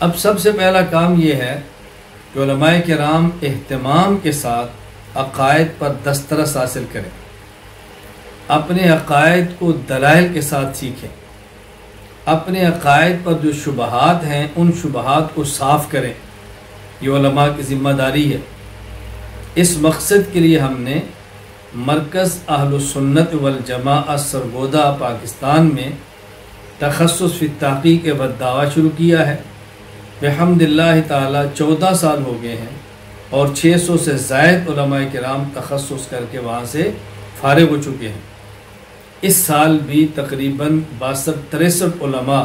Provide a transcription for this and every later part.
اب سب سے پہلا کام یہ ہے کہ علماء کرام اہتمام کے ساتھ عقائد پر دسترس حاصل کریں، اپنے عقائد کو دلائل کے ساتھ سیکھیں، اپنے عقائد پر جو شبہات ہیں ان شبہات کو صاف کریں۔ یہ علماء کی ذمہ داری ہے۔ اس مقصد کے لیے ہم نے مرکز اہل السنت والجماعت سرگودا پاکستان میں تخصص فی التحقیق والدعوہ شروع کیا ہے۔ بحمد اللہ تعالی 14 سال ہو گئے ہیں اور 600 سے زائد علماء کرام تخصص کر کے وہاں سے فارغ ہو چکے ہیں۔ اس سال بھی تقریباً 62-63 علماء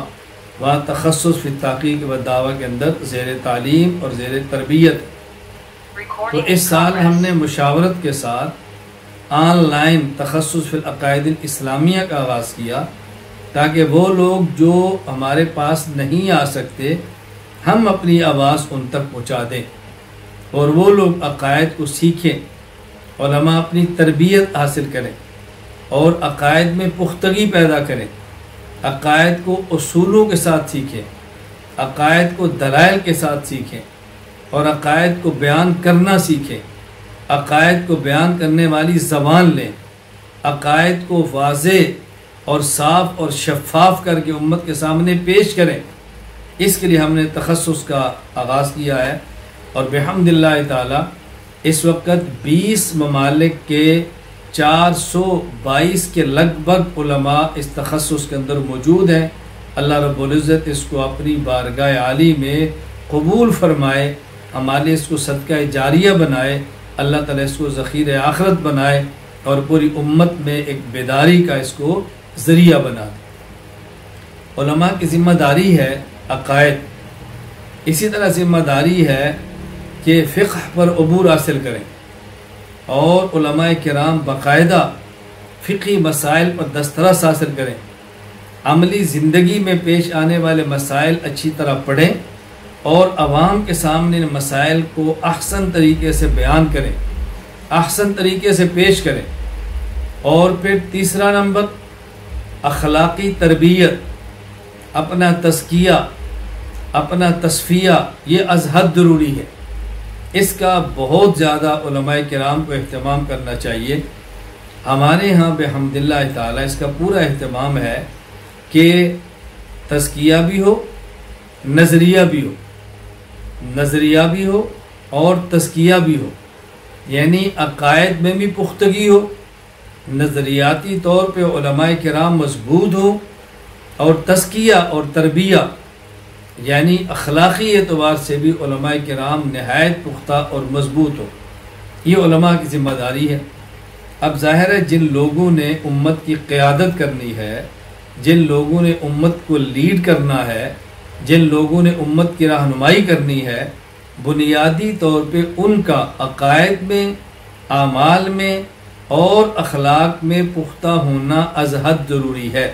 وہاں تخصص فی التحقیق والدعوہ کے اندر زیر تعلیم اور زیر تربیت۔ تو اس سال ہم نے مشاورت کے ساتھ آن لائن تخصص فی العقائد الاسلامیہ کا آغاز کیا، تاکہ وہ لوگ جو ہمارے پاس نہیں آ سکتے ہم اپنی آواز ان تک پہنچا دیں اور وہ لوگ عقائد کو سیکھیں، علماء اپنی تربیت حاصل کریں اور عقائد میں پختگی پیدا کریں، عقائد کو اصولوں کے ساتھ سیکھیں، عقائد کو دلائل کے ساتھ سیکھیں اور عقائد کو بیان کرنا سیکھیں، عقائد کو بیان کرنے والی زبان لیں، عقائد کو واضح اور صاف اور شفاف کر کے امت کے سامنے پیش کریں۔ اس کے لیے ہم نے تخصص کا آغاز کیا ہے اور بحمد اللہ تعالی اس وقت 20 ممالک کے 422 کے لگ بھگ علماء اس تخصص کے اندر موجود ہیں۔ اللہ رب العزت اس کو اپنی بارگاہ عالی میں قبول فرمائے، ہمارے اس کو صدقہ جاریہ بنائے، اللہ تعالیٰ اس کو ذخیر آخرت بنائے اور پوری امت میں ایک بیداری کا اس کو ذریعہ بنا دے۔ علماء کی ذمہ داری ہے عقائد، اسی طرح ذمہ داری ہے کہ فقہ پر عبور حاصل کریں اور علماء کرام باقاعدہ فقہی مسائل پر دسترس حاصل کریں، عملی زندگی میں پیش آنے والے مسائل اچھی طرح پڑھیں اور عوام کے سامنے مسائل کو احسن طریقے سے بیان کریں، احسن طریقے سے پیش کریں۔ اور پھر تیسرا نمبر اخلاقی تربیت، اپنا تزکیہ، اپنا تصفیہ، یہ از حد ضروری ہے۔ اس کا بہت زیادہ علماء کرام کو اہتمام کرنا چاہیے۔ ہمارے ہاں بحمد اللہ تعالی اس کا پورا اہتمام ہے کہ تزکیہ بھی ہو، نظریہ بھی ہو، نظریہ بھی ہو اور تزکیہ بھی ہو، یعنی عقائد میں بھی پختگی ہو، نظریاتی طور پہ علماء کرام مضبوط ہوں، اور تزکیہ اور تربیہ یعنی اخلاقی اعتبار سے بھی علماء کرام نہایت پختہ اور مضبوط ہو۔ یہ علماء کی ذمہ داری ہے۔ اب ظاہر ہے جن لوگوں نے امت کی قیادت کرنی ہے، جن لوگوں نے امت کو لیڈ کرنا ہے، جن لوگوں نے امت کی رہنمائی کرنی ہے، بنیادی طور پہ ان کا عقائد میں، اعمال میں اور اخلاق میں پختہ ہونا از حد ضروری ہے۔